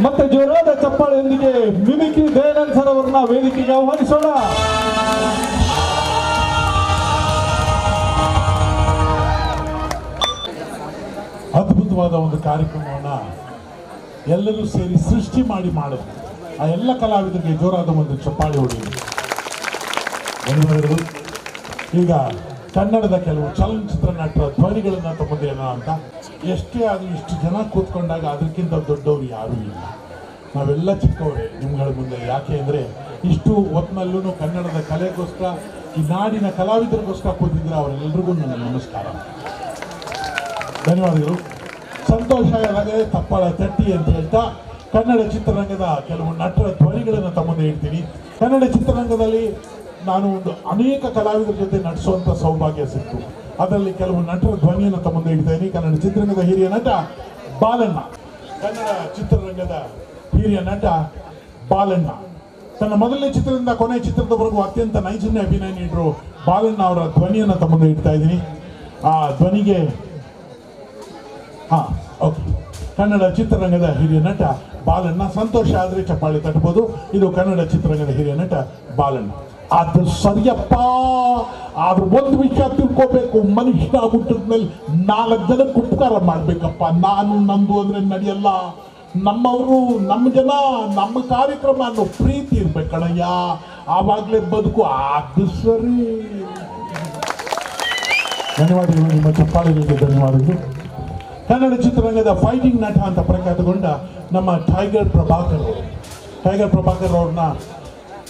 ಮತ್ತೆ ಜೋರಾದ ಚಪ್ಪಾಳೆಯೊಂದಿಗೆ mimicry Dayanand sir ಅವರನ್ನ ವೇದಿಕೆಗೆ ಆಹ್ವಾನಿಸೋಣ. ಅದ್ಭುತವಾದ ಒಂದು ಕಾರ್ಯಕ್ರಮವನ್ನ ಎಲ್ಲರೂ ಸೇರಿ ಸೃಷ್ಟಿ ಮಾಡಿದ್ರು. ಆ ಎಲ್ಲ ಕಲಾವಿದರಿಗೆ ಜೋರಾದ ಒಂದು ಚಪ್ಪಾಳೆ ಹೊಡೆಯಿತು. ಈಗ ಕನ್ನಡದ ಕೆಲವು ಚಲನಚಿತ್ರ ನಟರ ಧ್ವನಿಗಳನ್ನ ತಗೊಂಡೇನೋ ಅಂತ ಎಷ್ಟೇ ಆಗಲಿ ಇಷ್ಟು ಜನ ಕೂತ್ಕೊಂಡಾಗ ಅದಕ್ಕಿಂತ ದೊಡ್ಡವರು ಯಾರೂ ಇಲ್ಲ. ನಾವೆಲ್ಲ ಚಿಕ್ಕವರೇ ನಿಮ್ಗಳ ಮುಂದೆ. ಯಾಕೆ ಅಂದರೆ ಇಷ್ಟು ಹೊತ್ತಿನಲ್ಲೂ ಕನ್ನಡದ ಕಲೆಗೋಸ್ಕರ ಈ ನಾಡಿನ ಕಲಾವಿದರಿಗೋಸ್ಕರ ಕೂತಿದ್ರೆ ಅವರೆಲ್ಲರಿಗೂ ನನ್ನ ನಮಸ್ಕಾರ, ಧನ್ಯವಾದಗಳು. ಸಂತೋಷ ಎಲ್ಲದೆ ತಪ್ಪಳ ತಟ್ಟಿ ಅಂತ ಹೇಳ್ತಾ ಕನ್ನಡ ಚಿತ್ರರಂಗದ ಕೆಲವು ನಟರ ಧ್ವನಿಗಳನ್ನು ತಮ್ಮದೇ ಹೇಳ್ತೀನಿ. ಕನ್ನಡ ಚಿತ್ರರಂಗದಲ್ಲಿ ನಾನು ಒಂದು ಅನೇಕ ಕಲಾವಿದರ ಜೊತೆ ನಟಿಸುವಂಥ ಸೌಭಾಗ್ಯ ಸಿಕ್ತು. ಅದರಲ್ಲಿ ಕೆಲವು ನಟರ ಧ್ವನಿಯನ್ನು ತಮ್ಮದೇ ಹೇಳ್ತೇನೆ. ಕನ್ನಡ ಚಿತ್ರರಂಗದ ಹಿರಿಯ ನಟ ಬಾಲಣ್ಣ, ಕನ್ನಡ ಚಿತ್ರರಂಗದ ಹಿರಿಯ ನಟ ಬಾಲಣ್ಣ ತನ್ನ ಮೊದಲನೇ ಚಿತ್ರದಿಂದ ಕೊನೆಯ ಚಿತ್ರದವರೆಗೂ ಅತ್ಯಂತ ನೈಜನ್ಯ ಅಭಿನಯ ನೀಡಿದ್ರು ಬಾಲಣ್ಣ ಅವರ ಧ್ವನಿಯನ್ನು ತಮ್ಮದೇ ಇಡ್ತಾ ಇದ್ದೀನಿ. ಆ ಧ್ವನಿಗೆ ಓಕೆ, ಕನ್ನಡ ಚಿತ್ರರಂಗದ ಹಿರಿಯ ನಟ ಬಾಲಣ್ಣ. ಸಂತೋಷ ಆದರೆ ಚಪ್ಪಾಳೆ ತಟ್ಟಬಹುದು. ಇದು ಕನ್ನಡ ಚಿತ್ರರಂಗದ ಹಿರಿಯ ನಟ ಬಾಲಣ್ಣ. ಅದು ಸರಿಯಪ್ಪ, ಆದ್ರೆ ಒಂದು ವಿಷಯ ತಿಳ್ಕೋಬೇಕು, ಮನುಷ್ಯ ಹುಟ್ಟಿದ ಮೇಲೆ 4 ಜನಕ್ಕೆ ಉಪಕಾರ ಮಾಡ್ಬೇಕಪ್ಪ. ನಾನು ನಂದು ಅಂದ್ರೆ ನಡೆಯಲ್ಲ. ನಮ್ಮವರು, ನಮ್ಮ ಜನ, ನಮ್ಮ ಕಾರ್ಯಕ್ರಮ ಅನ್ನೋ ಪ್ರೀತಿ ಇರ್ಬೇಕಣಯ್ಯ, ಆವಾಗಲೇ ಬದುಕು. ಅದು ಸರಿ. ಧನ್ಯವಾದಗಳು, ನಿಮ್ಮ ಚಪ್ಪಾಳೆಗಳಿಗೆ ಧನ್ಯವಾದಗಳು. ಕನ್ನಡ ಚಿತ್ರರಂಗದ ಫೈಟಿಂಗ್ ನಟ ಅಂತ ಪ್ರಖ್ಯಾತಗೊಂಡ ನಮ್ಮ ಟೈಗರ್ ಪ್ರಭಾಕರ್ ಅವ್ರನ್ನ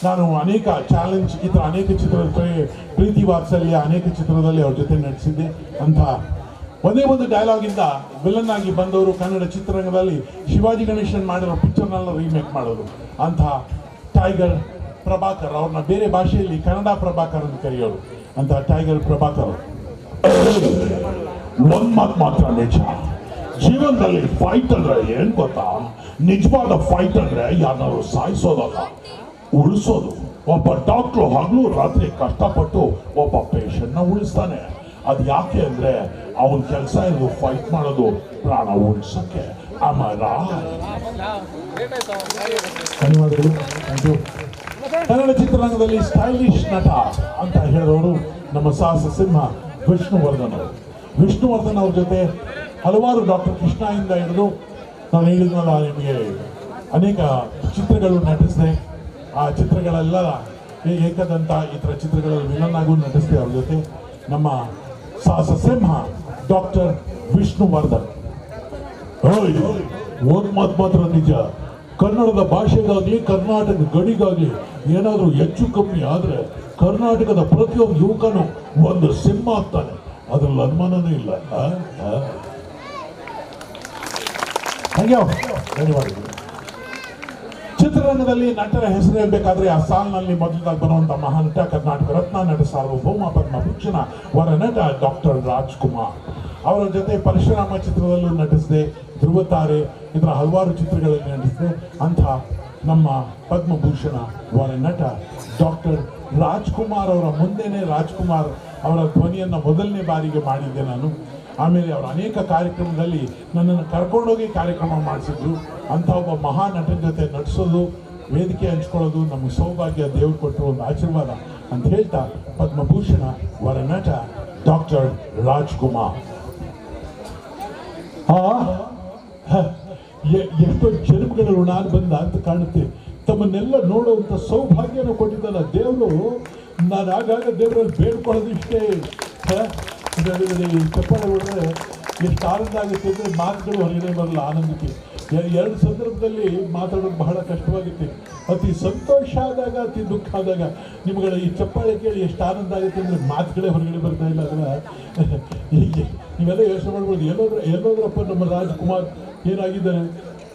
ನಾನು ಅನೇಕ ಚಾಲೆಂಜ್ ಈ ಥರ ಅನೇಕ ಚಿತ್ರದಲ್ಲಿ ಪ್ರೀತಿ ವಾತ್ಸಲ್ಯ ಅನೇಕ ಚಿತ್ರದಲ್ಲಿ ಅವ್ರ ಜೊತೆ ನಟಿಸಿದ್ದೆ. ಅಂತ ಒಂದೇ ಒಂದು ಡೈಲಾಗಿಂದ ವಿಲನ್ ಆಗಿ ಬಂದವರು ಕನ್ನಡ ಚಿತ್ರರಂಗದಲ್ಲಿ ಶಿವಾಜಿ ಗಣೇಶನ್ ಮಾಡಿರೋ ಪಿಕ್ಚರ್ನೆಲ್ಲ ರೀಮೇಕ್ ಮಾಡೋದು. ಅಂಥ ಟೈಗರ್ ಪ್ರಭಾಕರ್ ಅವ್ರನ್ನ ಬೇರೆ ಭಾಷೆಯಲ್ಲಿ ಕನ್ನಡ ಪ್ರಭಾಕರ್ ಅಂತ ಕರೆಯೋರು. ಅಂತ ಟೈಗರ್ ಪ್ರಭಾಕರ್ ಒಂದ್ ಮಾತ್ರ ನಿಜ, ಜೀವನದಲ್ಲಿ ಫೈಟ್ ಅಂದ್ರೆ ಏನ್ ಗೊತ್ತಾ? ನಿಜವಾದ ಫೈಟ್ ಅಂದ್ರೆ ಯಾರು ಸಾಯಿಸೋದಲ್ಲ, ಉಳಿಸೋದು. ಒಬ್ಬ ಡಾಕ್ಟ್ರು ಹಗಲು ರಾತ್ರಿ ಕಷ್ಟಪಟ್ಟು ಒಬ್ಬ ಪೇಷಂಟ್ನ ಉಳಿಸ್ತಾನೆ. ಅದು ಯಾಕೆ ಅಂದ್ರೆ ಅವನ ಕೆಲಸ ಇರೋದು ಫೈಟ್ ಮಾಡೋದು, ಪ್ರಾಣ ಉಳಿಸಕ್ಕೆ. ಧನ್ಯವಾದಗಳು. ಕನ್ನಡ ಚಿತ್ರರಂಗದಲ್ಲಿ ಸ್ಟೈಲಿಶ್ ನಟ ಅಂತ ಹೇಳಿದವರು ನಮ್ಮ ಸಾಹಸ ಸಿಂಹ ವಿಷ್ಣುವರ್ಧನ್ ಅವ್ರ ಜೊತೆ ಹಲವಾರು ಡಾಕ್ಟರ್ ಕೃಷ್ಣಯಿಂದ ಹಿಡಿದು ನಾನು ಹೇಳಿದ್ನಲ್ಲ ನಿಮಗೆ ಅನೇಕ ಚಿತ್ರಗಳು ನಟಿಸಿದೆ. ಆ ಚಿತ್ರಗಳೆಲ್ಲ ಏಕದಂತ ಈ ಥರ ಚಿತ್ರಗಳಲ್ಲಿ ವಿಲನ್ ಆಗೂ ನಟಿಸಿದೆ ಅವ್ರ ಜೊತೆ. ನಮ್ಮ ಸಾಹಸ ಸಿಂಹ ಡಾಕ್ಟರ್ ವಿಷ್ಣುವರ್ಧನ್. ಒಂದು ಮಾತ್ರ ನಿಜ, ಕನ್ನಡದ ಭಾಷೆಗಾಗಲಿ ಕರ್ನಾಟಕ ಗಡಿಗಾಗಲಿ ಏನಾದರೂ ಹೆಚ್ಚು ಕಮ್ಮಿ ಆದರೆ ಕರ್ನಾಟಕದ ಪ್ರತಿಯೊಂದು ಯುವಕನು ಒಂದು ಸಿಂಹ ಆಗ್ತಾನೆ, ಅದ್ರಲ್ಲಿ ಅನುಮಾನನೇ ಇಲ್ಲ. ಧನ್ಯವಾದಗಳು. ಚಿತ್ರರಂಗದಲ್ಲಿ ನಟರ ಹೆಸರು ಹೇಳ್ಬೇಕಾದ್ರೆ ಆ ಸಾಲಿನಲ್ಲಿ ಮೊದಲಾಗಿ ಬರುವಂತ ಮಹಾನಟ, ಕರ್ನಾಟಕ ರತ್ನ, ನಟ ಸಾರ್ವಭೌಮ, ಪದ್ಮಭೂಷಣ ವರ ನಟ ಡಾಕ್ಟರ್ ರಾಜ್ಕುಮಾರ್. ಅವರ ಜೊತೆ ಪರಶುರಾಮ ಚಿತ್ರದಲ್ಲೂ ನಟಿಸಿದೆ, ಧ್ರುವತಾರೆ, ಇದರ ಹಲವಾರು ಚಿತ್ರಗಳಲ್ಲಿ ನಟಿಸಿದೆ. ಅಂಥ ನಮ್ಮ ಪದ್ಮಭೂಷಣ ವರ ನಟ ಡಾಕ್ಟರ್ ರಾಜ್ಕುಮಾರ್ ಅವರ ಮುಂದೆನೇ ರಾಜ್ಕುಮಾರ್ ಅವರ ಧ್ವನಿಯನ್ನು ಮೊದಲನೇ ಬಾರಿಗೆ ಮಾಡಿದ್ದೆ ನಾನು. ಆಮೇಲೆ ಅವರ ಅನೇಕ ಕಾರ್ಯಕ್ರಮದಲ್ಲಿ ನನ್ನನ್ನು ಕರ್ಕೊಂಡೋಗಿ ಕಾರ್ಯಕ್ರಮ ಮಾಡಿಸಿದ್ರು. ಅಂಥ ಒಬ್ಬ ಮಹಾನಟನ ಜೊತೆ ನಟಿಸೋದು, ವೇದಿಕೆ ಹಂಚ್ಕೊಳ್ಳೋದು ನಮಗೆ ಸೌಭಾಗ್ಯ, ದೇವರು ಕೊಟ್ಟರು ಒಂದು ಆಶೀರ್ವಾದ ಅಂತ ಹೇಳ್ತಾ ಪದ್ಮಭೂಷಣ ವರ ನಟ ಡಾಕ್ಟರ್ ರಾಜ್ಕುಮಾರ್. ಎಷ್ಟೋ ಜನ್ಮಗಳ ಋಣ ಬಂದ ಅಂತ ಕಾಣುತ್ತೆ. ತಮ್ಮನ್ನೆಲ್ಲ ನೋಡುವಂಥ ಸೌಭಾಗ್ಯನ ಕೊಟ್ಟಿದ್ದಲ್ಲ ದೇವರು. ನಾನು ಆಗಾಗ ದೇವರಲ್ಲಿ ಬೇಡ್ಕೊಳ್ಳೋದು ಇಷ್ಟೇ. ಚಪ್ಪಾಳೆ ಹೊಡೆದ್ರೆ ಎಷ್ಟು ಆನಂದ ಆಗುತ್ತೆ ಅಂದರೆ ಮಾತುಗಳು ಹೊರಗಡೆ ಬರಲ್ಲ ಆನಂದಕ್ಕೆ. 2 ಸಂದರ್ಭದಲ್ಲಿ ಮಾತಾಡೋದು ಬಹಳ ಕಷ್ಟವಾಗುತ್ತೆ. ಅತಿ ಸಂತೋಷ ಆದಾಗ, ಅತಿ ದುಃಖ ಆದಾಗ ನಿಮ್ಗಳ ಈ ಚಪ್ಪಾಳೆ ಕೇಳಿ ಎಷ್ಟು ಆನಂದ ಆಗುತ್ತೆ ಅಂದರೆ ಮಾತುಗಳೇ ಹೊರಗಡೆ ಬರ್ತಾ ಇಲ್ಲ. ಅದರ ನೀವೆಲ್ಲ ಯೋಚನೆ ಮಾಡ್ಬೋದು, ಎಲ್ಲೋದ್ರಪ್ಪ ನಮ್ಮ ರಾಜ್ಕುಮಾರ್ ಏನಾಗಿದ್ದಾರೆ?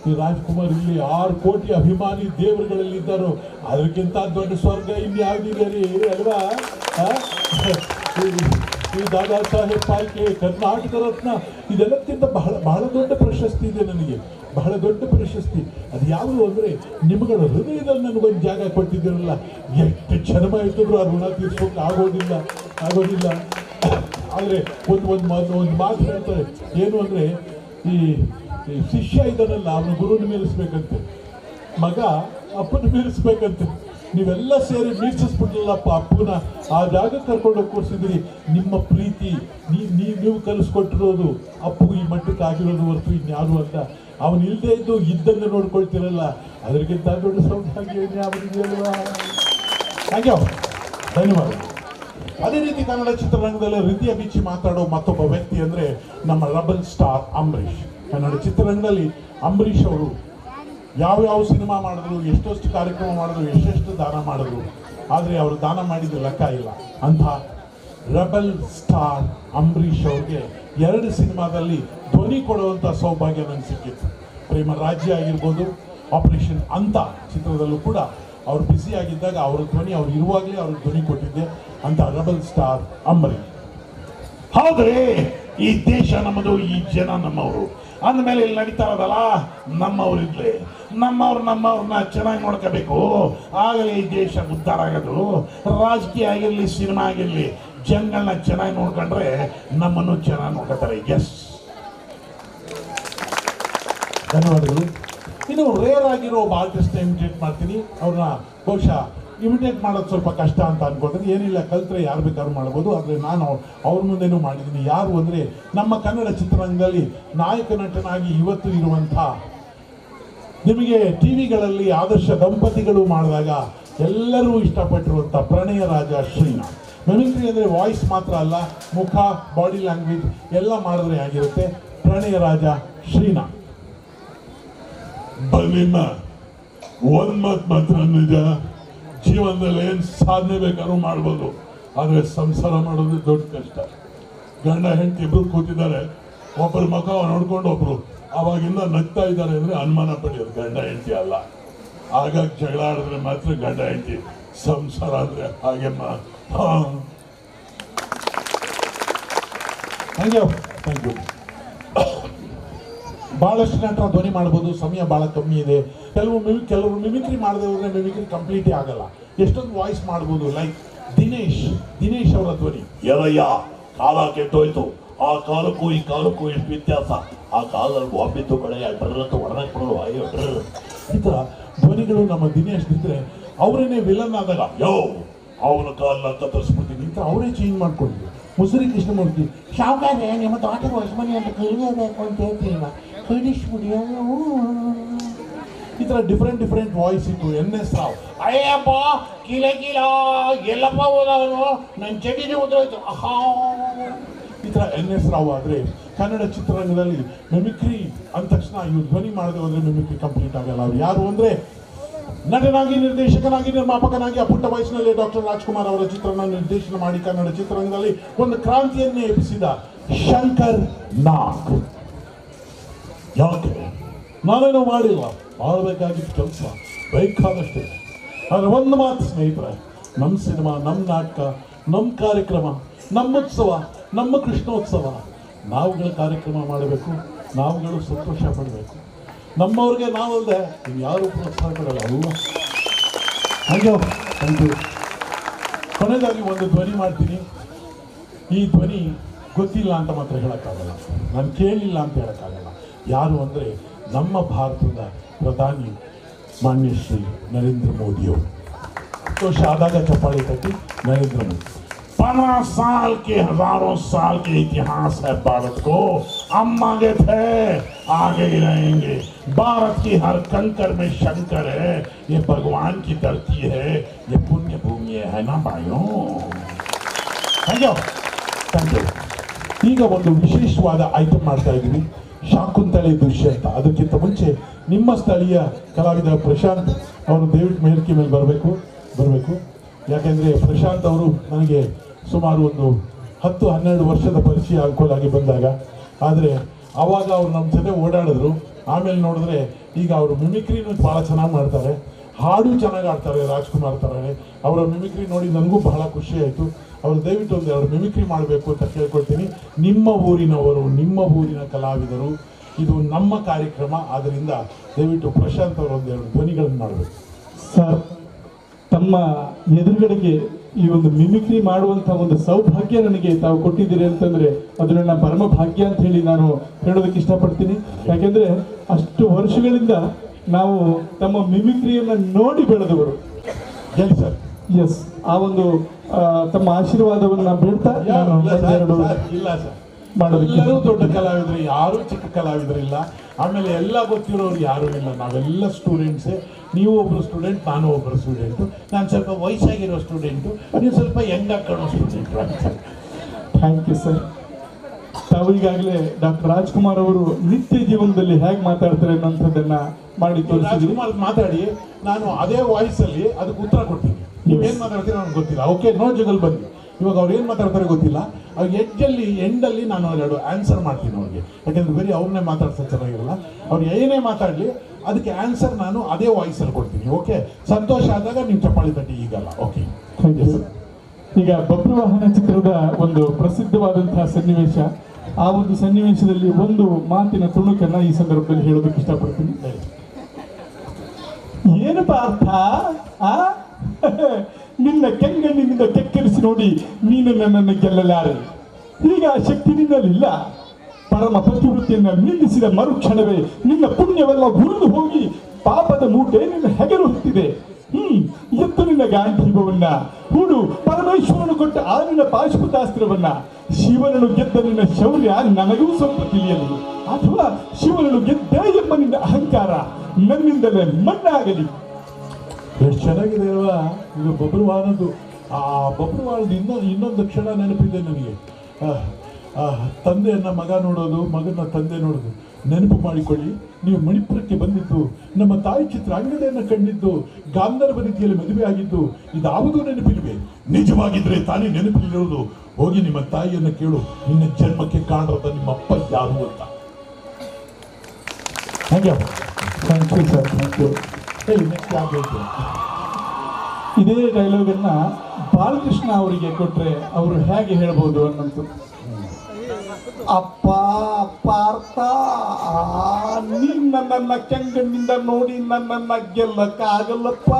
ಈ ರಾಜ್ಕುಮಾರ್ ಇಲ್ಲಿ 6 ಕೋಟಿ ಅಭಿಮಾನಿ ದೇವರುಗಳಲ್ಲಿ ಇದ್ದಾರೋ, ಅದಕ್ಕಿಂತ ದೊಡ್ಡ ಸ್ವರ್ಗ ಇನ್ಯಾವುದಿದೆ ರೀ ಅಲ್ವಾ? ಈ ದಾದಾ ಸಾಹೇಬ್ ಫಾಲ್ಕೆ, ಕರ್ನಾಟಕ ರತ್ನ, ಇದೆಲ್ಲಕ್ಕಿಂತ ಬಹಳ ದೊಡ್ಡ ಪ್ರಶಸ್ತಿ ಇದೆ ನನಗೆ, ಬಹಳ ದೊಡ್ಡ ಪ್ರಶಸ್ತಿ. ಅದು ಯಾವುದು ಅಂದರೆ ನಿಮ್ಗಳ ಹೃದಯದಲ್ಲಿ ನನಗೊಂದು ಜಾಗ ಕೊಟ್ಟಿದ್ದೀರಲ್ಲ, ಎಷ್ಟು ಜನ್ಮ ಇಟ್ಟಿದ್ರು ಆ ಋಣ ತೀರ್ಸೋಕೆ ಆಗೋದಿಲ್ಲ. ಆದರೆ ಒಂದು ಮಾತು ಹೇಳ್ತಾರೆ, ಏನು ಅಂದರೆ ಈ ಈ ಶಿಷ್ಯ ಇದನ್ನಲ್ಲ, ಅವನು ಗುರುನ ಮೀರಿಸ್ಬೇಕಂತೆ, ಮಗ ಅಪ್ಪನ ಮೀರಿಸ್ಬೇಕಂತೆ. ನೀವೆಲ್ಲ ಸೇರಿ ಮೀರಿಸಿಸ್ಬಿಟ್ಲಲ್ಲಪ್ಪ ಅಪ್ಪನ, ಆ ಜಾಗಕ್ಕೆ ಕರ್ಕೊಂಡು ಕೂರಿಸಿದ್ರಿ. ನಿಮ್ಮ ಪ್ರೀತಿ ನೀವು ಕಲಿಸ್ಕೊಟ್ಟಿರೋದು ಅಪ್ಪು ಈ ಮಟ್ಟಕ್ಕೆ ಆಗಿರೋದು ಹೊರತು ಇನ್ಯಾರು ಅಂತ. ಅವನು ಇಲ್ಲದೆ ಇದ್ದು ಇದ್ದಂಗೆ ನೋಡ್ಕೊಳ್ತಿರಲ್ಲ, ಅದಕ್ಕಿಂತ ದೊಡ್ಡ ಸೌಭಾಗ್ಯ ಅವನಿಗೆಲ್ವಾ. ಥ್ಯಾಂಕ್ ಯು, ಧನ್ಯವಾದ. ಅದೇ ರೀತಿ ಕನ್ನಡ ಚಿತ್ರರಂಗದಲ್ಲಿ ಹೃದಯ ಬಿಚ್ಚಿ ಮಾತಾಡೋ ಮತ್ತೊಬ್ಬ ವ್ಯಕ್ತಿ ಅಂದರೆ ನಮ್ಮ ರೆಬಲ್ ಸ್ಟಾರ್ ಅಂಬರೀಷ್. ಕನ್ನಡ ಚಿತ್ರರಂಗದಲ್ಲಿ ಅಂಬರೀಷ್ ಅವರು ಯಾವ್ಯಾವ ಸಿನಿಮಾ ಮಾಡಿದ್ರು, ಎಷ್ಟೆಷ್ಟು ಕಾರ್ಯಕ್ರಮ ಮಾಡಿದ್ರು, ಎಷ್ಟೆಷ್ಟು ದಾನ ಮಾಡಿದ್ರು, ಆದರೆ ಅವರು ದಾನ ಮಾಡಿದ ಲೆಕ್ಕ ಇಲ್ಲ. ಅಂಥ ರೆಬಲ್ ಸ್ಟಾರ್ ಅಂಬರೀಷ್ ಅವ್ರಿಗೆ 2 ಸಿನಿಮಾದಲ್ಲಿ ಧ್ವನಿ ಕೊಡುವಂಥ ಸೌಭಾಗ್ಯ ನನಗೆ ಸಿಕ್ಕಿತ್ತು. ಪ್ರೇಮ ರಾಜ್ಯ ಆಗಿರ್ಬೋದು, ಆಪರೇಷನ್ ಅಂತ ಚಿತ್ರದಲ್ಲೂ ಕೂಡ ಅವ್ರು ಬ್ಯುಸಿ ಆಗಿದ್ದಾಗ ಅವ್ರ ಧ್ವನಿ, ಅವ್ರು ಇರುವಾಗಲೇ ಅವ್ರಿಗೆ ಧ್ವನಿ ಕೊಟ್ಟಿದ್ದೆ ಅಂತ ರೆಬಲ್ ಸ್ಟಾರ್ ಅಂಬರೀಷ್. ಹೌದ್ರಿ, ಈ ದೇಶ ನಮ್ಮದು, ಈ ಜನ ನಮ್ಮವರು ಅಂದಮೇಲೆ ಇಲ್ಲಿ ನಡೀತಾ ಇರೋದಲ್ಲ ನಮ್ಮವ್ರಿದ್ಲೆ, ನಮ್ಮವ್ರನ್ನ ಚೆನ್ನಾಗಿ ನೋಡ್ಕೋಬೇಕು, ಆಗಲೇ ಈ ದೇಶ ಉದ್ಧಾರ ಆಗೋದು. ರಾಜಕೀಯ ಆಗಿರಲಿ, ಸಿನಿಮಾ ಆಗಿರಲಿ, ಜನಗಳನ್ನ ಚೆನ್ನಾಗಿ ನೋಡ್ಕೊಂಡ್ರೆ ನಮ್ಮನ್ನು ಚೆನ್ನಾಗಿ ನೋಡ್ಕೋತಾರೆ. ಎಸ್, ಧನ್ಯವಾದಗಳು. ಇನ್ನು ರೇರ್ ಆಗಿರೋ ಒಬ್ಬ ಆರ್ಟಿಸ್ಟ್ನ ಇಮಿಟೇಟ್ ಮಾಡ್ತೀನಿ. ಅವ್ರನ್ನ ಬಹುಶಃ ಇಮಿಟೇಟ್ ಮಾಡೋದು ಸ್ವಲ್ಪ ಕಷ್ಟ ಅಂತ ಅನ್ಕೊಂಡ್ರೆ, ಏನಿಲ್ಲ, ಕಲ್ತ್ರೆ ಯಾರು ಬೇಕಾದ್ರೂ ಮಾಡ್ಬೋದು. ಆದರೆ ನಾನು ಅವ್ರ ಮುಂದೆನೂ ಮಾಡಿದ್ದೀನಿ. ಯಾರು ಅಂದರೆ ನಮ್ಮ ಕನ್ನಡ ಚಿತ್ರರಂಗದಲ್ಲಿ ನಾಯಕ ನಟನಾಗಿ ಇವತ್ತು ಇರುವಂಥ, ನಿಮಗೆ ಟಿ ವಿಗಳಲ್ಲಿ ಆದರ್ಶ ದಂಪತಿಗಳು ಮಾಡಿದಾಗ ಎಲ್ಲರೂ ಇಷ್ಟಪಟ್ಟಿರುವಂಥ ಪ್ರಣಯ ರಾಜ ಶ್ರೀನಾಥ್. ಮಿಮಿಕ್ರಿ ಅಂದರೆ ವಾಯ್ಸ್ ಮಾತ್ರ ಅಲ್ಲ, ಮುಖ, ಬಾಡಿ ಲ್ಯಾಂಗ್ವೇಜ್ ಎಲ್ಲ ಮಾಡಿದ್ರೆ ಆಗಿರುತ್ತೆ. ಪ್ರಣಯ ರಾಜ ಶ್ರೀನಾಥ್. ಬನ್ನಿಮ್ಮ, ಒಂದು ಮಾತ್ರ ನಿಜ, ಜೀವನದಲ್ಲಿ ಏನು ಸಾಧನೆ ಬೇಕಾದ್ರೂ ಮಾಡ್ಬೋದು, ಆದರೆ ಸಂಸಾರ ಮಾಡೋದು ದೊಡ್ಡ ಕಷ್ಟ. ಗಂಡ ಹೆಂಡತಿ ಇಬ್ರು ಕೂತಿದ್ದಾರೆ, ಒಬ್ಬರ ಮುಖ ನೋಡ್ಕೊಂಡು ಒಬ್ರು ಅವಾಗಿಂದ ನಗ್ತಾ ಇದ್ದಾರೆ ಅಂದರೆ ಅನುಮಾನ ಪಡೆಯೋದು ಗಂಡ ಹೆಂಡತಿ ಅಲ್ಲ. ಹಾಗಾಗಿ ಜಗಳ ಆಡಿದ್ರೆ ಮಾತ್ರ ಗಂಡ ಹೆಂಡತಿ. ಸಂಸಾರ ಅಂದರೆ ಹಾಗೆಮ್ಮ. Thank you, thank you. ಭಾಳಷ್ಟು ನಟರ ಧ್ವನಿ ಮಾಡ್ಬೋದು, ಸಮಯ ಭಾಳ ಕಮ್ಮಿ ಇದೆ. ಕೆಲವರು ಮಿಮಿಕ್ರಿ ಮಾಡದೆ ಹೋದ್ರೆ ಮಿಮಿಕ್ರಿ ಕಂಪ್ಲೀಟೇ ಆಗಲ್ಲ. ಎಷ್ಟೊಂದು ವಾಯ್ಸ್ ಮಾಡ್ಬೋದು. ಲೈಕ್ ದಿನೇಶ್ ಅವರ ಧ್ವನಿ. ಎರಯ್ಯ, ಕಾಲ ಕೆಟ್ಟೋಯ್ತು, ಆ ಕಾಲಕ್ಕೂ ಈ ಕಾಲಕ್ಕೂ ಎಷ್ಟು ವ್ಯತ್ಯಾಸ. ಆ ಕಾಲದಲ್ಲಿ ಬಾಂಬಿತ್ತು ಕಡೆ ಡ್ರರ್ ಹೊಡೆದಕ್ಕೆ ಕೊಡೋದು, ಅಯ್ಯೋ ಡ್ರರ್. ಈ ಥರ ಧ್ವನಿಗಳು ನಮ್ಮ ದಿನೇಶ್ ಇದ್ರೆ ಅವರೇನೆ ವಿಲನ್ ಆದಾಗ ಯೋ ಅವನ ಕಾಲನ್ನ ಕತ್ತರಿಸ್ಬಿಡ್ತೀನಿ ಅಂತ ಅವರೇ ಚೇಂಜ್ ಮಾಡ್ಕೊಂಡಿದ್ರು. ಮುಸುರಿ ಕೃಷ್ಣಮೂರ್ತಿ, ಶಾವ್ಕಾಗೆ ನಿಮ್ಮ ತೋಟದ ಹೊಸಮನಿ ಅಂತ ಕಲಿಯಬೇಕು ಅಂತ ಹೇಳ್ತೀನ, ಕಳಿಸ್ಬಿಡಿ. ಈ ಥರ ಡಿಫ್ರೆಂಟ್ ವಾಯ್ಸ್ ಇತ್ತು. NS ರಾವ್, ಅಯ್ಯಪ್ಪ ಕಿಲ ಎಲ್ಲಪ್ಪ ಹೋದವನು, ನನ್ನ ಚಡಿನೇ ಉದ್ರೋಯ್ತು. ಈ ಥರ NS ರಾವ್. ಆದರೆ ಕನ್ನಡ ಚಿತ್ರರಂಗದಲ್ಲಿ ಮಿಮಿಕ್ರಿ ಅಂದ ತಕ್ಷಣ ಇವ್ರು ಧ್ವನಿ ಮಾಡದೆ ಹೋದ್ರೆ ಮಿಮಿಕ್ರಿ ಕಂಪ್ಲೀಟ್ ಆಗಲ್ಲ. ಅವ್ರು ಯಾರು ಅಂದರೆ ನಟನಾಗಿ, ನಿರ್ದೇಶಕನಾಗಿ, ನಿರ್ಮಾಪಕನಾಗಿ ಅಪುಟ್ಟ ವಯಸ್ಸಿನಲ್ಲಿ ಡಾಕ್ಟರ್ ರಾಜ್ಕುಮಾರ್ ಅವರ ಚಿತ್ರನ ನಿರ್ದೇಶನ ಮಾಡಿ ಕನ್ನಡ ಚಿತ್ರರಂಗದಲ್ಲಿ ಒಂದು ಕ್ರಾಂತಿಯನ್ನೇ ಎಬ್ಬಿಸಿದ ಶಂಕರ್ ನಾಗ್. ಯಾಕೆ ನಾನೇನೋ ಮಾಡಿಲ್ಲ, ಮಾಡಬೇಕಾಗಿದ್ದ ಕೆಲಸ ಬೇಕಾದಷ್ಟೇ. ಆದರೆ ಒಂದು ಮಾತು ಸ್ನೇಹಿತರೆ, ನಮ್ಮ ಸಿನಿಮಾ, ನಮ್ಮ ನಾಟಕ, ನಮ್ಮ ಕಾರ್ಯಕ್ರಮ, ನಮ್ಮ ಉತ್ಸವ, ನಮ್ಮ ಕೃಷ್ಣೋತ್ಸವ, ನಾವುಗಳ ಕಾರ್ಯಕ್ರಮ ಮಾಡಬೇಕು, ನಾವುಗಳು ಸಂತೋಷ ಪಡಬೇಕು. ನಮ್ಮವ್ರಿಗೆ ನಾವಲ್ಲದೆ ನೀವು ಯಾರು ಪ್ರೋತ್ಸಾಹ ಕೊಡಲ್ಲ ಅಲ್ಲ. Thank you. ಕೊನೆಯದಾಗಿ ಒಂದು ಧ್ವನಿ ಮಾಡ್ತೀನಿ. ಈ ಧ್ವನಿ ಗೊತ್ತಿಲ್ಲ ಅಂತ ಮಾತ್ರ ಹೇಳೋಕ್ಕಾಗಲ್ಲ, ನಾನು ಕೇಳಿಲ್ಲ ಅಂತ ಹೇಳೋಕ್ಕಾಗಲ್ಲ. ಯಾರು ಅಂದರೆ ನಮ್ಮ ಭಾರತದ ಪ್ರಧಾನಿ ಮಾನ್ಯ ಶ್ರೀ ನರೇಂದ್ರ ಮೋದಿಯವರು. ಸಂತೋಷ ಆದಾಗ ಚಪ್ಪಾಳಿ ತಟ್ಟಿ. ನರೇಂದ್ರ ಮೋದಿ. 15 साल के हजारों साल के इतिहास है भारत को, हम आगे थे, आगे ही रहेंगे. भारत की हर कंकर में शंकर है, ये भगवान की धरती है, ये पुण्य भूमि है ना भाइयों. Thank you. ಈಗ ಒಂದು ವಿಶೇಷವಾದ ಐಟಮ್ ಮಾಡ್ತಾ ಇದ್ದೀವಿ, ಶಾಕುಂತಲೆ ದೃಶ್ಯ ಅಂತ. ಅದಕ್ಕಿಂತ ಮುಂಚೆ ನಿಮ್ಮ ಸ್ಥಳೀಯ ಕಲಾವಿದ ಪ್ರಶಾಂತ್ ಅವರು ದಯವಿಟ್ಟು ವೇದಿಕೆ ಮೇಲೆ ಬರಬೇಕು. ಯಾಕೆಂದರೆ ಪ್ರಶಾಂತ್ ಅವರು ನನಗೆ ಸುಮಾರು ಒಂದು 10-12 ವರ್ಷದ ಪರಿಚಯ ಅನುಕೂಲಾಗಿ ಬಂದಾಗ. ಆದರೆ ಆವಾಗ ಅವ್ರು ನಮ್ಮ ಜೊತೆ ಓಡಾಡಿದ್ರು. ಆಮೇಲೆ ನೋಡಿದ್ರೆ ಈಗ ಅವರು ಮಿಮಿಕ್ರಿನೂ ಭಾಳ ಚೆನ್ನಾಗಿ ಮಾಡ್ತಾರೆ, ಹಾಡು ಚೆನ್ನಾಗಿ ಆಡ್ತಾರೆ, ರಾಜ್ಕುಮಾರ್ ಥರನೇ. ಅವರ ಮಿಮಿಕ್ರಿ ನೋಡಿ ನನಗೂ ಬಹಳ ಖುಷಿ ಆಯಿತು. ಅವರು ದಯವಿಟ್ಟು ಒಂದು ಎರಡು ಮಿಮಿಕ್ರಿ ಮಾಡಬೇಕು ಅಂತ ಕೇಳ್ಕೊಳ್ತೀನಿ. ನಿಮ್ಮ ಊರಿನವರು, ನಿಮ್ಮ ಊರಿನ ಕಲಾವಿದರು, ಇದು ನಮ್ಮ ಕಾರ್ಯಕ್ರಮ. ಆದ್ದರಿಂದ ದಯವಿಟ್ಟು ಪ್ರಶಾಂತ್ ಅವರು ಒಂದೆರಡು ಧ್ವನಿಗಳನ್ನು ಮಾಡಬೇಕು. ಸರ್, ತಮ್ಮ ಎದುರುಗಡೆಗೆ ಈ ಒಂದು ಮಿಮಿಕ್ರಿ ಮಾಡುವಂತ ಒಂದು ಸೌಭಾಗ್ಯ ನನಗೆ ತಾವು ಕೊಟ್ಟಿದ್ದೀರಿ ಅಂತಂದ್ರೆ ಅದು ನನ್ನ ಪರಮ ಭಾಗ್ಯ ಅಂತ ಹೇಳಿ ನಾನು ಹೇಳೋದಕ್ಕೆ ಇಷ್ಟಪಡ್ತೀನಿ. ಯಾಕೆಂದ್ರೆ ಅಷ್ಟು ವರ್ಷಗಳಿಂದ ನಾವು ತಮ್ಮ ಮಿಮಿಕ್ರಿಯನ್ನ ನೋಡಿ ಬೆಳೆದವರು. ಹೇಳಿ ಸರ್. ಎಸ್, ಆ ಒಂದು ತಮ್ಮ ಆಶೀರ್ವಾದವನ್ನ ಬೇಡ್ತಾ ನಾನು ಒಂದೆರಡು ಇಲ್ಲ ಸರ್, ಮಾಡೋದಕ್ಕೆ ಎಲ್ಲರೂ ದೊಡ್ಡ ಕಲಾವಿದರು, ಯಾರು ಚಿಕ್ಕ ಕಲಾವಿದರಿಲ್ಲ. ಆಮೇಲೆ ಎಲ್ಲ ಗೊತ್ತಿರೋರು ಯಾರು ಇಲ್ಲ, ನಾವೆಲ್ಲ ಸ್ಟೂಡೆಂಟ್ಸೇ. ನೀವು ಒಬ್ಬರು ಸ್ಟೂಡೆಂಟ್, ನಾನು ಒಬ್ಬರು ಸ್ಟೂಡೆಂಟು. ನಾನು ಸ್ವಲ್ಪ ವಯಸ್ಸಾಗಿರೋ ಸ್ಟೂಡೆಂಟು, ನೀವು ಸ್ವಲ್ಪ ಯಂಗಾಗಿ ಕಾಣೋ ಸ್ಟೂಡೆಂಟು. Thank you sir. ತಾವು ಈಗಾಗಲೇ ಡಾಕ್ಟರ್ ರಾಜ್ಕುಮಾರ್ ಅವರು ನಿತ್ಯ ಜೀವನದಲ್ಲಿ ಹೇಗೆ ಮಾತಾಡ್ತಾರೆ ಅನ್ನೋಂಥದ್ದನ್ನ ಮಾಡಿ ತೋರಿಸಿದ್ರಿ. ರಾಜ್ಕುಮಾರ್ ಮಾತಾಡಿ ನಾನು ಅದೇ ವಾಯ್ಸಲ್ಲಿ ಅದಕ್ಕೆ ಉತ್ತರ ಕೊಡ್ತೀನಿ. ನೀವೇನು ಮಾತಾಡ್ತೀರ ನನಗೆ ಗೊತ್ತಿಲ್ಲ. ಓಕೆ, ನೋ ಜಗಲ್ ಬನ್ನಿ. ಇವಾಗ ಅವ್ರು ಏನು ಮಾತಾಡ್ತಾರೆ ಗೊತ್ತಿಲ್ಲ. ಅವ್ರಿಗೆ ಎಂಡಲ್ಲಿ ನಾನು ಎರಡು ಆನ್ಸರ್ ಮಾಡ್ತೀನಿ ಅವ್ರಿಗೆ. ಯಾಕೆಂದ್ರೆ ಬರೀ ಅವ್ರನ್ನೇ ಮಾತಾಡ್ಸೋದು ಚೆನ್ನಾಗಿರಲ್ಲ. ಅವ್ರು ಏನೇ ಮಾತಾಡಲಿ ಅದಕ್ಕೆ ಆನ್ಸರ್ ನಾನು ಅದೇ ವಾಯ್ಸಲ್ಲಿ ಕೊಡ್ತೀನಿ. ಓಕೆ, ಸಂತೋಷ ಆದಾಗ ನೀವು ಚಪ್ಪಾಳಿ ತಟ್ಟಿ, ಈಗಲ್ಲ. Okay, thank you sir. ಈಗ ಬಬ್ರುವಾಹನ ಚಿತ್ರದ ಒಂದು ಪ್ರಸಿದ್ಧವಾದಂತಹ ಸನ್ನಿವೇಶ, ಆ ಒಂದು ಸನ್ನಿವೇಶದಲ್ಲಿ ಒಂದು ಮಾತಿನ ತುಣುಕನ್ನ ಈ ಸಂದರ್ಭದಲ್ಲಿ ಹೇಳೋದಕ್ಕೆ ಇಷ್ಟಪಡ್ತೀನಿ. ಏನಪ್ಪ ಅರ್ಥ? ಆ ನಿನ್ನ ಕೆಂಗಣ್ಣಿನಿಂದ ಕೆಕ್ಕರಿಸಿ ನೋಡಿ ನೀನು ನನ್ನನ್ನು ಗೆಲ್ಲಲಾರೆ. ಈಗ ಆ ಶಕ್ತಿ ನಿನ್ನಲ್ಲಿಲ್ಲ. ಪರಮ ಪತಿವೃತ್ತಿಯನ್ನ ನಿಲ್ಲಿಸಿದ ಮರುಕ್ಷಣವೇ ನಿನ್ನ ಪುಣ್ಯವೆಲ್ಲ ಹುರಿದು ಹೋಗಿ ಪಾಪದ ಮೂಟೆ ನಿನ್ನ ಹೆಗಲು ಹೊತ್ತಿದೆ. ಎತ್ತು ನಿನ್ನ ಗಾಂಧೀವವನ್ನ ಹೂಡು ಪರಮೇಶ್ವರನು ಕೊಟ್ಟ ಆ ನಿನ್ನ ಪಾಶುಪತಾಸ್ತ್ರವನ್ನ. ಶಿವನನ್ನು ಗೆದ್ದ ನಿನ್ನ ಶೌರ್ಯ ನನಗೂ ಸ್ವಲ್ಪ ತಿಳಿಯಲಿ, ಅಥವಾ ಶಿವನನ್ನು ಗೆದ್ದ ಎಂಬ ನಿನ್ನ ಅಹಂಕಾರ ನನ್ನಿಂದಲೇ ಮಣ್ಣಾಗಲಿ. ಎಷ್ಟು ಚೆನ್ನಾಗಿದೆ ಅಲ್ವಾ ಇದು ಬಬ್ರುವಾಹನದ್ದು. ಆ ಬಬ್ರುವಾಹನದ ಇನ್ನೊಂದು ಕ್ಷಣ ನೆನಪಿದೆ ನನಗೆ. ತಂದೆಯನ್ನ ಮಗ ನೋಡೋದು, ಮಗನ ತಂದೆ ನೋಡೋದು. ನೆನಪು ಮಾಡಿಕೊಳ್ಳಿ, ನೀವು ಮಣಿಪುರಕ್ಕೆ ಬಂದಿದ್ದು, ನಮ್ಮ ತಾಯಿ ಚಿತ್ರಾಂಗದೆಯನ್ನು ಕಂಡಿದ್ದು, ಗಾಂಧರ್ವ ರೀತಿಯಲ್ಲಿ ಮದುವೆ ಆಗಿದ್ದು, ಇದಾವುದೂ ನೆನಪಿಲ್ವೇ? ನಿಜವಾಗಿದ್ರೆ ತಾನೇ ನೆನಪಿಲ್ಲಿರೋದು. ಹೋಗಿ ನಿಮ್ಮ ತಾಯಿಯನ್ನು ಕೇಳು, ನಿನ್ನ ಜನ್ಮಕ್ಕೆ ಕಾರಣದ ನಿಮ್ಮ ಅಪ್ಪ ಯಾರು ಅಂತ. ಹಾಗೆ thank you sir, thank you. ಹೇಳಿ, ನೆಕ್ಸ್ಟ್ ಯಾರು ಹೇಳ್ತೀರಾ? ಇದೇ ಡೈಲಾಗನ್ನ ಬಾಲಕೃಷ್ಣ ಅವರಿಗೆ ಕೊಟ್ರೆ ಅವರು ಹೇಗೆ ಹೇಳ್ಬೋದು ಅನ್ನೋದು. ಅಪ್ಪ ಪಾರ್ಥ, ನೀನ್ ನನ್ನನ್ನ ಕೆಂಗಣ್ಣಿಂದ ನೋಡಿ ನನ್ನನ್ನ ಗೆಲ್ಲಕ್ಕಾಗಲ್ಲಪ್ಪ,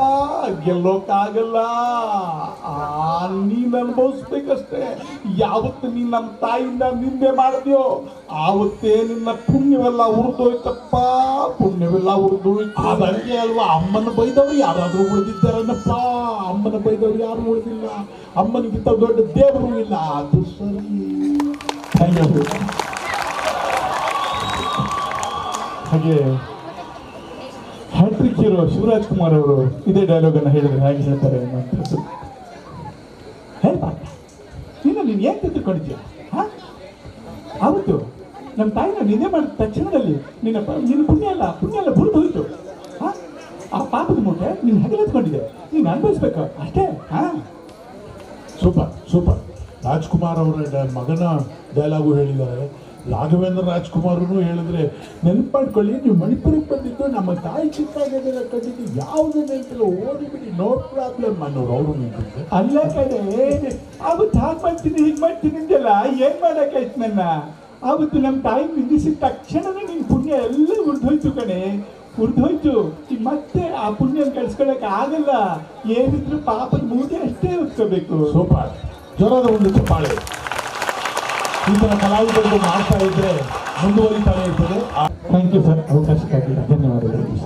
ಗೆಲ್ಲೋಕ್ಕಾಗಲ್ಲ. ನೀನ್ ಅನುಭವಿಸ್ಬೇಕಷ್ಟೇ. ಯಾವತ್ತು ನೀನ್ ನಮ್ಮ ತಾಯಿಯಿಂದ ನಿಂದೆ ಮಾಡಿದ್ಯೋ ಆವತ್ತೇ ನಿನ್ನ ಪುಣ್ಯವೆಲ್ಲ ಉರಿದೋಯ್ತಪ್ಪ, ಪುಣ್ಯವೆಲ್ಲ ಉರಿದೋಯ್ತು. ಅದಂಗೆ ಅಲ್ವಾ, ಅಮ್ಮನ ಬೈದವ್ರು ಯಾರಾದ್ರೂ ಉಳಿದಿದ್ದಾರನ್ನಪ್ಪ. ಅಮ್ಮನ ಬೈದವ್ರು ಯಾರು ಉಳಿದಿಲ್ಲ. ಅಮ್ಮನಿಗಿಂತ ದೊಡ್ಡ ದೇವರು ಇಲ್ಲ. ಅದು ಸರಿ. Thank you. ಹಾಗೆ ಹ್ಯಾಟ್ರಿಕ್ ಹೀರೋ ಶಿವರಾಜ್ ಕುಮಾರ್ ಅವರು ಇದೇ ಡೈಲಾಗ್ ಅನ್ನು ಹೇಳಿದ್ರೆ ಹೇಗೆ ಹೇಳ್ತಾರೆ ಅನ್ನೋಂಥದ್ದು. ನೀನು ಏನ್ ತಿಳ್ಕೊಂಡಿದ್ಯಾ? ಆವತ್ತು ನಮ್ಮ ತಾಯಿನ ನಿನ್ನೆ ಮಾಡಿದ ತಕ್ಷಣದಲ್ಲಿ ನಿನ್ನ ಪುಣ್ಯ ಎಲ್ಲ ಬುರ್ದು ಹೋಯ್ತು. ಆ ಪಾಪದ ಮೂಟೆ ನೀನು ಹೆಗಲು ಎತ್ಕೊಂಡಿದೆ, ನೀನು ಅನುಭವಿಸ್ಬೇಕು ಅಷ್ಟೇ. Super super. ರಾಜ್ಕುಮಾರ್ ಅವರ ಮಗನ ಡೈಲಾಗು ಹೇಳಿದ್ದಾರೆ. ರಾಘವೇಂದ್ರ ರಾಜ್ಕುಮಾರನು ಹೇಳಿದ್ರೆ, ನೆನಪು ಮಾಡ್ಕೊಳ್ಳಿ, ನೀವು ಮಣಿಪುರಕ್ಕೆ ಬಂದಿದ್ದು, ನಮ್ಮ ತಾಯಿ ಚಿತ್ರಗಳೆಲ್ಲ ಕಂಡಿದ್ದು, ಯಾವುದೇ ನೆನಪಿಲ್ಲ, ಓದಿಬಿಡಿ, ನೋ ಪ್ರಾಬ್ಲಮ್ ಅನ್ನೋರು ಅವರು ನಿಂತಿದ್ದೆ. ಅಲ್ಲ ಕಡೆ ಅವತ್ತು ಹಾಗೆ ಮಾಡ್ತೀನಿ ಹೀಗೆ ಮಾಡ್ತೀನಿ ಅಂತೆಲ್ಲ ಏನ್ ಮಾಡಕ್ಕಾಯ್ತು ನನ್ನ. ಅವತ್ತು ನಮ್ಮ ತಾಯಿ ನಿಂದಿಸಿದ ತಕ್ಷಣನೇ ನಿನ್ ಪುಣ್ಯ ಎಲ್ಲ ಉರ್ದೋಯ್ತು ಕಣೆ, ಉರ್ದೋಯ್ತು. ಮತ್ತೆ ಆ ಪುಣ್ಯ ಕಳ್ಸ್ಕೊಳಕ್ ಆಗಲ್ಲ. ಏನಿದ್ರು ಪಾಪದ ಮೂಟೆ ಅಷ್ಟೇ ಹೊತ್ಕೋಬೇಕು. ಸೂಪರ್. ಜ್ವರದ ಒಂದು ಚಪ್ಪಾಳೆ. ಈ ಥರ ಕಲಾವಿದರು ಮಾಡ್ತಾ ಇದ್ರೆ ಮುಂದುವರಿತಾನೆ ಇರ್ತದೆ. ಥ್ಯಾಂಕ್ ಯು ಸರ್, ಅವಕಾಶಕ್ಕಾಗಿ ಧನ್ಯವಾದಗಳು.